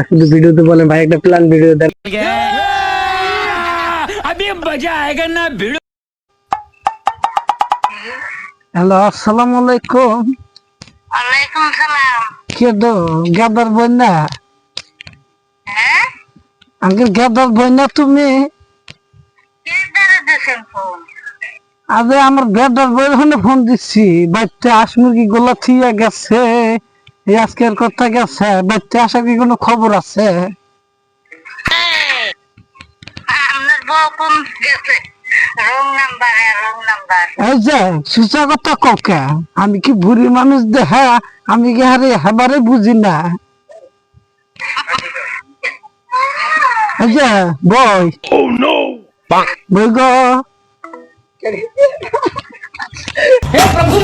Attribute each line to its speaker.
Speaker 1: শুধু ভিডিওতে বলেন ভাই একটা প্ল্যান ভিডিও দেন। হ্যালো, আসসালামু আলাইকুম।
Speaker 2: ওয়ালাইকুম সালাম।
Speaker 1: কে দো গাদার বই না?
Speaker 2: হ্যাঁ,
Speaker 1: আঙ্কেল গাদার বই না তুমি?
Speaker 2: কে দ্বারা দিয়েছেন ফোন?
Speaker 1: আরে আমার গাদার বই ফোন দিচ্ছি। বাচ্চা আসমুরগি গোলা থিয়া গেছে, এই আজকের কথা গেছে। বাচ্চা আসার কি কোনো খবর আছে?
Speaker 2: আপনার বউ কোন গেছে? Wrong number, wrong number.
Speaker 1: এই যে সুচা কথা ককে, আমি কি বুড়ি মানুষ দেখা? আমি কি হারে হেবারে বুঝি না। এই যে বই বই গো।
Speaker 3: हे प्रभु